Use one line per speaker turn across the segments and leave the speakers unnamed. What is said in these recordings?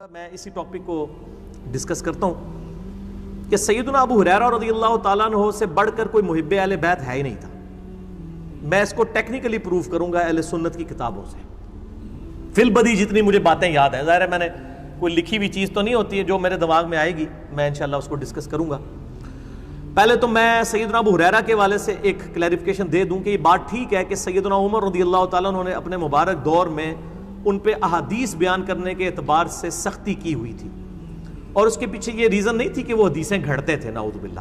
میں اسی ٹاپک کو ڈسکس کرتا ہوں کہ سیدنا ابو ہریرہ رضی اللہ تعالیٰ عنہ سے بڑھ کر کوئی محب اہل بیت ہے ہی نہیں تھا. میں اس کو ٹیکنیکلی پروف کروں گا اہل سنت کی کتابوں سے. فی البدی جتنی مجھے باتیں یاد ہیں، ظاہر ہے میں نے کوئی لکھی ہوئی چیز تو نہیں ہوتی ہے، جو میرے دماغ میں آئے گی میں انشاءاللہ اس کو ڈسکس کروں گا. پہلے تو میں سیدنا ابو ہریرہ کے والے سے ایک کلیریفیکیشن دے دوں کہ یہ بات ٹھیک ہے کہ سیدنا عمر رضی اللہ تعالیٰ عنہ نے اپنے مبارک دور میں ان پہ احادیث بیان کرنے کے اعتبار سے سختی کی ہوئی تھی، اور اس کے پیچھے یہ ریزن نہیں تھی کہ وہ حدیثیں گھڑتے تھے نعوذ باللہ،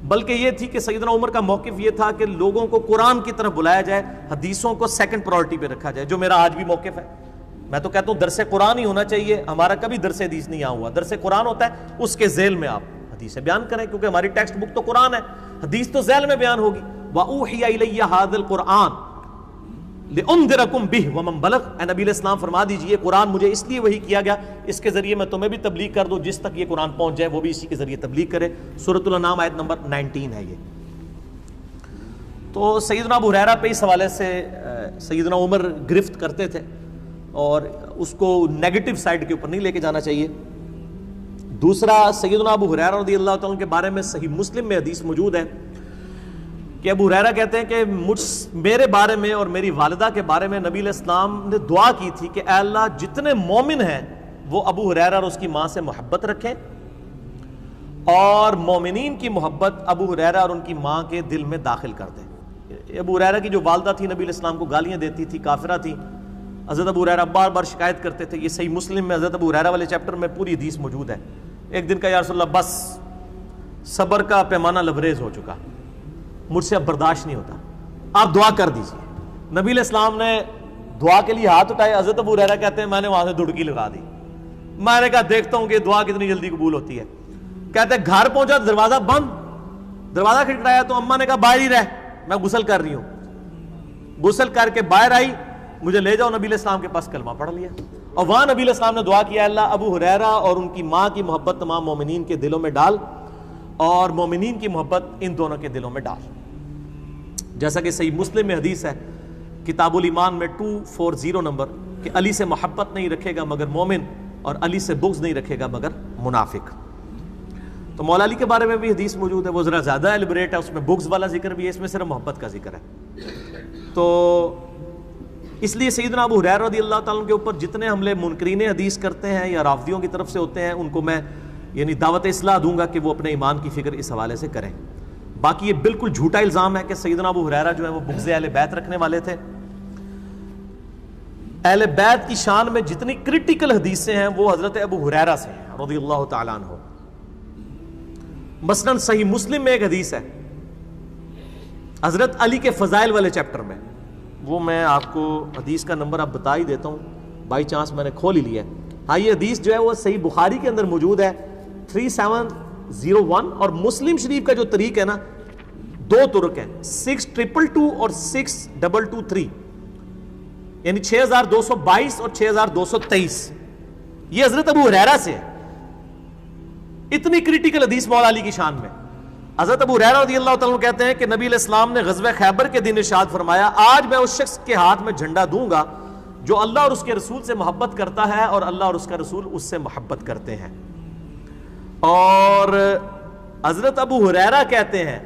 بلکہ یہ تھی کہ سیدنا عمر کا موقف یہ تھا کہ لوگوں کو قرآن کی طرف بلایا جائے، حدیثوں کو سیکنڈ پرائورٹی پہ رکھا جائے، جو میرا آج بھی موقف ہے. میں تو کہتا ہوں درس قرآن ہی ہونا چاہیے، ہمارا کبھی درس حدیث نہیں ہوا. درس قرآن ہوتا ہے، اس کے ذیل میں آپ حدیثیں بیان کریں، کیونکہ ہماری ٹیکسٹ بک تو قرآن ہے، حدیث تو ذیل میں بیان ہوگی. وَأُوحِيَ إِلَيَّ هَذَا الْقُرْآنُ لِأُنذِرَكُمْ بِهِ وَمَنْ بَلَغَ. اے نبی علیہ السلام فرما دیجئے قرآن مجھے اس لیے وحی کیا گیا، اس کے ذریعے میں تمہیں بھی تبلیغ کر دوں، جس تک یہ قرآن پہنچ جائے وہ بھی اسی کے ذریعے تبلیغ کرے. سورۃ الانعام آیت نمبر 19 ہے یہ. تو سیدنا ابو ہریرہ پہ اس حوالے سے سیدنا عمر گرفت کرتے تھے، اور اس کو نیگیٹو سائڈ کے اوپر نہیں لے کے جانا چاہیے. دوسرا، سیدنا ابو ہریرہ رضی اللہ تعالیٰ کے بارے میں صحیح مسلم میں حدیث موجود ہے کہ ابو ہریرہ کہتے ہیں کہ میرے بارے میں اور میری والدہ کے بارے میں نبی علیہ السلام نے دعا کی تھی کہ اے اللہ جتنے مومن ہیں وہ ابو ہریرہ اور اس کی ماں سے محبت رکھیں، اور مومنین کی محبت ابو ہریرہ اور ان کی ماں کے دل میں داخل کر دیں. ابو ہریرہ کی جو والدہ تھی نبی علیہ السلام کو گالیاں دیتی تھی، کافرہ تھی. حضرت ابو ہریرہ بار بار شکایت کرتے تھے. یہ صحیح مسلم میں حضرت ابو ہریرہ والے چیپٹر میں پوری حدیث موجود ہے. ایک دن کا یا رسول اللہ بس صبر کا پیمانہ لبریز ہو چکا، مجھ سے اب برداشت نہیں ہوتا، آپ دعا کر دیجیے. نبی علیہ السلام نے دعا کے لیے ہاتھ اٹھائے. حضرت ابو ہریرہ کہتے ہیں میں نے وہاں سے دڑکی لگا دی. میں نے کہا دیکھتا ہوں کہ دعا کتنی جلدی قبول ہوتی ہے. کہتے ہیں گھر پہنچا دروازہ بند، دروازہ کھٹکھٹایا تو اماں نے کہا باہر ہی رہ، میں غسل کر رہی ہوں. غسل کر کے باہر آئی، مجھے لے جاؤ نبی علیہ السلام کے پاس، کلمہ پڑھ لیا. اور وہاں نبی علیہ السلام نے دعا کیا اللہ ابو ہریرہ اور ان کی ماں کی محبت تمام مومنین کے دلوں میں ڈال، اور مومنین کی محبت ان دونوں کے دلوں میں ڈال. جیسا کہ صحیح مسلم میں حدیث ہے کتاب الایمان میں 240 نمبر کہ علی سے محبت نہیں رکھے گا مگر مومن، اور علی سے بغض نہیں رکھے گا مگر منافق. تو مولا علی کے بارے میں بھی حدیث موجود ہے، وہ ذرا زیادہ ایلیبریٹ ہے، اس میں بغض والا ذکر بھی ہے، اس میں صرف محبت کا ذکر ہے. تو اس لیے سیدنا ابو ہریرہ رضی اللہ تعالیٰ کے اوپر جتنے حملے منکرین حدیث کرتے ہیں یا رافضیوں کی طرف سے ہوتے ہیں، ان کو میں یعنی دعوت اصلاح دوں گا کہ وہ اپنے ایمان کی فکر اس حوالے سے کریں. باقی یہ بالکل جھوٹا الزام ہے کہ سیدنا ابو ہریرہ جو ہے وہ بغض اہل بیت رکھنے والے تھے. اہل بیت کی شان میں جتنی کرٹیکل حدیثیں ہیں وہ حضرت ابو ہریرہ سے ہیں رضی اللہ تعالیٰ عنہ. مثلا صحیح مسلم میں ایک حدیث ہے حضرت علی کے فضائل والے چیپٹر میں، وہ میں آپ کو حدیث کا نمبر اب بتا ہی دیتا ہوں، بائی چانس میں نے کھول ہی لیا ہے. ہاں یہ حدیث جو ہے وہ صحیح بخاری کے اندر موجود ہے 3701، اور مسلم شریف کا جو طریق ہے نا، دو طرق ہیں 6222 اور 6223، یعنی 6222 اور 6223. یہ حضرت ابو ہریرہ سے ہے. اتنی کریٹیکل حدیث مولا علی کی شان میں. حضرت ابو ہریرہ رضی اللہ تعالیٰ کہتے ہیں کہ نبی علیہ السلام نے غزوہ خیبر کے دن ارشاد فرمایا آج میں اس شخص کے ہاتھ میں جھنڈا دوں گا جو اللہ اور اس کے رسول سے محبت کرتا ہے اور اللہ اور اس کا رسول اس سے محبت کرتے ہیں. اور حضرت ابو ہریرہ کہتے ہیں،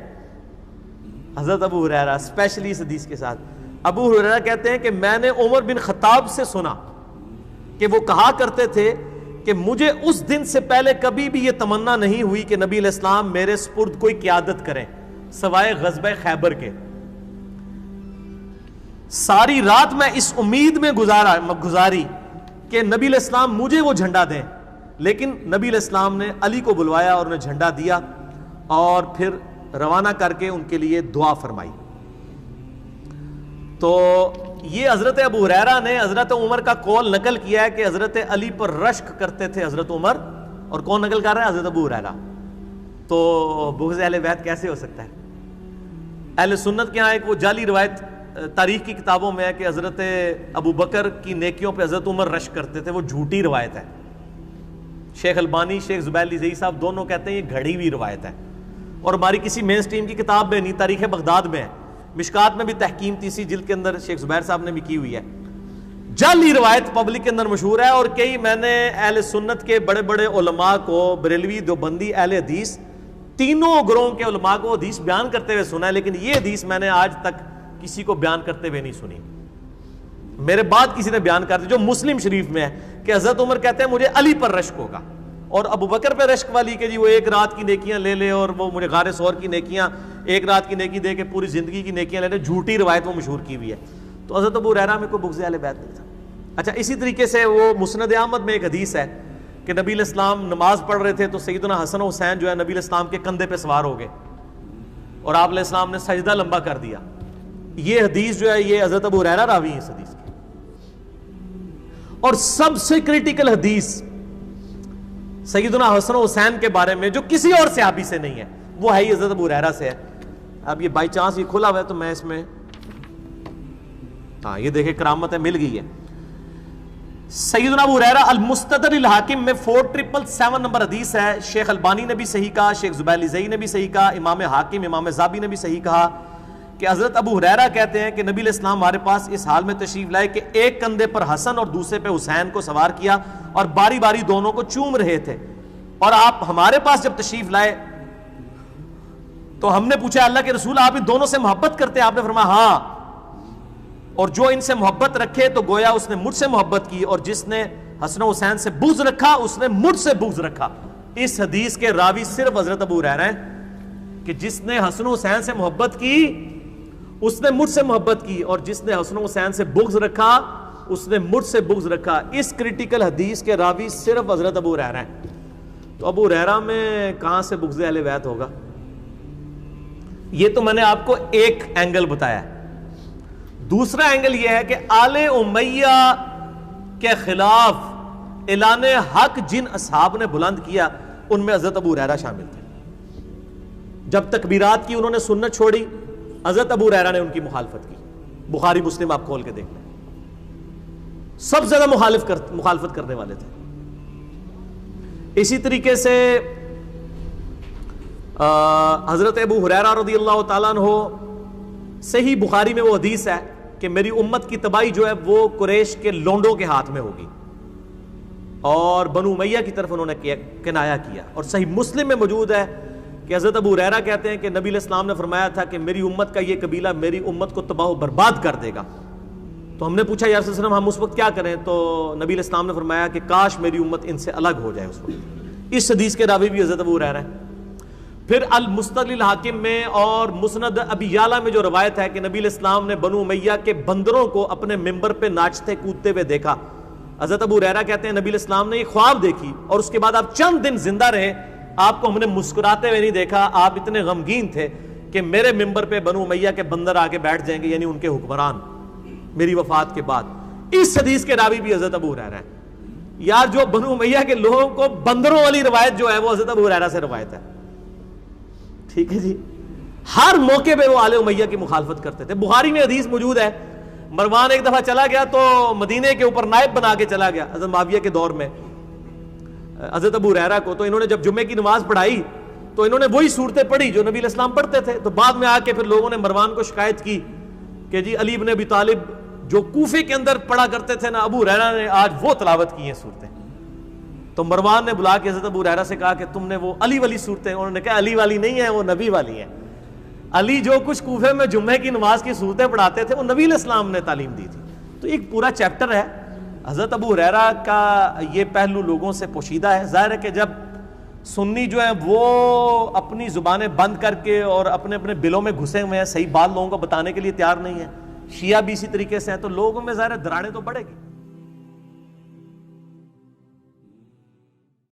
حضرت ابو ہریرہ اسپیشلی اس حدیث کے ساتھ، ابو ہریرہ کہتے ہیں کہ میں نے عمر بن خطاب سے سنا کہ وہ کہا کرتے تھے کہ مجھے اس دن سے پہلے کبھی بھی یہ تمنا نہیں ہوئی کہ نبی علیہ السلام میرے سپرد کوئی قیادت کریں سوائے غزوہ خیبر کے. ساری رات میں اس امید میں گزاری کہ نبی علیہ السلام مجھے وہ جھنڈا دیں، لیکن نبی علیہ السلام نے علی کو بلوایا اور انہیں جھنڈا دیا اور پھر روانہ کر کے ان کے لیے دعا فرمائی. تو یہ حضرت ابو ہریرہ نے حضرت عمر کا قول نقل کیا ہے کہ حضرت علی پر رشک کرتے تھے حضرت عمر، اور کون نقل کر رہا ہے؟ حضرت ابو ہریرہ. تو بغض اہل بیت کیسے ہو سکتا ہے؟ اہل سنت کے یہاں ایک وہ جعلی روایت تاریخ کی کتابوں میں ہے کہ حضرت ابو بکر کی نیکیوں پہ حضرت عمر رشک کرتے تھے. وہ جھوٹی روایت ہے. شیخ البانی، شیخ زبیر علی زئی صاحب دونوں کہتے ہیں یہ گھڑی ہوئی روایت ہے، اور ہماری کسی مین سٹریم کی کتاب میں نہیں، تاریخ بغداد میں ہے. مشکات میں بھی تحکیم تیسری جلد کے اندر شیخ زبیر صاحب نے بھی کی ہوئی ہے جعلی روایت پبلک کے اندر مشہور ہے، اور کئی میں نے اہل سنت کے بڑے بڑے علماء کو، بریلوی، دیوبندی، اہل حدیث، تینوں گروہوں کے علماء کو حدیث بیان کرتے ہوئے سنا ہے، لیکن یہ حدیث میں نے آج تک کسی کو بیان کرتے ہوئے نہیں سنی. میرے بعد کسی نے بیان کر دی جو مسلم شریف میں ہے کہ حضرت عمر کہتے ہیں مجھے علی پر رشک ہوگا، اور ابو بکر پہ رشک والی کہ جی وہ ایک رات کی نیکیاں لے لے اور وہ مجھے غار ثور کی نیکیاں، ایک رات کی نیکی دے کے پوری زندگی کی نیکیاں لے لے، جھوٹی روایت وہ مشہور کی ہوئی ہے. تو حضرت ابو ہریرہ میں کوئی بغض اہل بیت نہیں تھا. اچھا، اسی طریقے سے وہ مسند احمد میں ایک حدیث ہے کہ نبی علیہ السلام نماز پڑھ رہے تھے تو سیدنا حسن و حسین جو ہے نبی علیہ السلام کے کندھے پہ سوار ہو گئے اور آپ علیہ السلام نے سجدہ لمبا کر دیا. یہ حدیث جو ہے یہ حضرت ابو ہریرہ راوی ہیں اس حدیث کی. اور سب سے کریٹیکل حدیث سیدنا حسن و حسین کے بارے میں جو کسی اور صحابی سے نہیں ہے، وہ ہے ہی حضرت ابو ہریرہ سے ہے. اب یہ بائی چانس یہ کھلا ہوا ہے تو میں اس میں، ہاں یہ دیکھیں کرامت ہے، مل گئی ہے. سیدنا ابو ہریرہ المستدرک الحاکم میں 4777 نمبر حدیث ہے. شیخ البانی نے بھی صحیح کہا، شیخ زبیر زئی نے بھی صحیح کہا، امام حاکم، امام زابی نے بھی صحیح کہا کہ حضرت ابو ہریرہ کہتے ہیں کہ نبی علیہ السلام ہمارے پاس اس حال میں تشریف لائے کہ ایک کندھے پر حسن اور دوسرے پہ حسین کو سوار کیا اور باری باری دونوں کو چوم رہے تھے. اور آپ ہمارے پاس جب تشریف لائے تو ہم نے پوچھا اللہ کے رسول آپ ان دونوں سے محبت کرتے ہیں؟ آپ نے فرمایا ہاں، اور جو ان سے محبت رکھے تو گویا اس نے مجھ سے محبت کی، اور جس نے حسن و حسین سے بغض رکھا اس نے مجھ سے بغض رکھا. اس حدیث کے راوی صرف حضرت ابو ہریرہ ہیں کہ جس نے حسن و حسین سے محبت کی اس نے مجھ سے محبت کی، اور جس نے حسن و حسین سے بغض رکھا اس نے مجھ سے بغض رکھا. اس کریٹیکل حدیث کے راوی صرف حضرت ابو ہریرہ ہیں. تو ابو ہریرہ میں کہاں سے بغض اہل بیت ہوگا؟ یہ تو میں نے آپ کو ایک اینگل بتایا ہے. دوسرا اینگل یہ ہے کہ آل امیہ کے خلاف اعلان حق جن اصحاب نے بلند کیا ان میں حضرت ابو ہریرہ شامل تھے. جب تکبیرات کی انہوں نے سنت چھوڑی، حضرت ابو ہریرہ نے ان کی مخالفت کی. بخاری مسلم آپ کھول کے دیکھ لیں، سب سے زیادہ مخالفت کرنے والے تھے. اسی طریقے سے حضرت ابو ہریرہ رضی اللہ تعالیٰ عنہ، صحیح بخاری میں وہ حدیث ہے کہ میری امت کی تباہی جو ہے وہ قریش کے لونڈوں کے ہاتھ میں ہوگی، اور بنو امیہ کی طرف انہوں نے کنایا کیا. اور صحیح مسلم میں موجود ہے کہ حضرت ابو ہریرہ کہتے ہیں کہ نبی علیہ السلام نے فرمایا تھا کہ میری امت کا یہ قبیلہ میری امت کو تباہ و برباد کر دے گا. تو ہم نے پوچھا یا رسول اللہ علیہ وسلم ہم اس وقت کیا کریں؟ تو نبی علیہ السلام نے فرمایا کہ کاش میری امت ان سے الگ ہو جائے اس وقت. اس حدیث کے راوی بھی حضرت ابو ہریرہ ہے. پھر المستدرک الحاکم میں اور مسند ابی یعلا میں جو روایت ہے کہ نبی علیہ السلام نے بنو امیہ کے بندروں کو اپنے ممبر پہ ناچتے کودتے ہوئے دیکھا. حضرت ابو ہریرہ کہتے ہیں نبی علیہ السلام نے یہ خواب دیکھی اور اس کے بعد آپ چند دن زندہ رہے، آپ کو ہم نے مسکراتے ہوئے نہیں دیکھا. آپ اتنے غمگین تھے کہ میرے ممبر پہ بنو امیہ کے بندر آ کے بیٹھ جائیں گے، یعنی ان کے حکمران، میری وفات کے بعد. اس حدیث کے راوی بھی حضرت ابو ہریرہ ہیں. یار جو بنو امیہ کے لوگوں کو بندروں والی روایت جو ہے وہ حضرت ابو ہریرہ سے روایت ہے. ٹھیک ہے جی، ہر موقع پہ وہ آل امیہ کی مخالفت کرتے تھے. بخاری میں حدیث موجود ہے، مروان ایک دفعہ چلا گیا تو مدینے کے اوپر نائب بنا کے چلا گیا حضرت معاویہ کے دور میں حضرت ابو ہریرہ کو. تو انہوں نے جب جمعے کی نماز پڑھائی تو انہوں نے وہی صورتیں پڑھی جو نبی علیہ السلام پڑھتے تھے. تو بعد میں آ کے پھر لوگوں نے مروان کو شکایت کی کہ جی علی بن ابی طالب جو کوفے کے اندر پڑھا کرتے تھے نا، ابو ہریرہ نے آج وہ تلاوت کی ہیں صورتیں. تو مروان نے بلا کے حضرت ابو ہریرہ سے کہا کہ تم نے وہ علی والی صورتیں، انہوں نے کہا علی والی نہیں ہے، وہ نبی والی ہیں. علی جو کچھ کوفے میں جمعے کی نماز کی صورتیں پڑھاتے تھے وہ نبی علیہ السلام نے تعلیم دی تھی. تو ایک پورا چیپٹر ہے. حضرت ابو ہریرہ کا یہ پہلو لوگوں سے پوشیدہ ہے. ظاہر ہے کہ جب سنی جو ہیں وہ اپنی زبانیں بند کر کے اور اپنے اپنے بلوں میں گھسے ہوئے ہیں، صحیح بات لوگوں کو بتانے کے لیے تیار نہیں ہے. شیعہ بھی اسی طریقے سے ہیں، تو لوگوں میں ظاہر ہے دراڑیں تو بڑھے گی.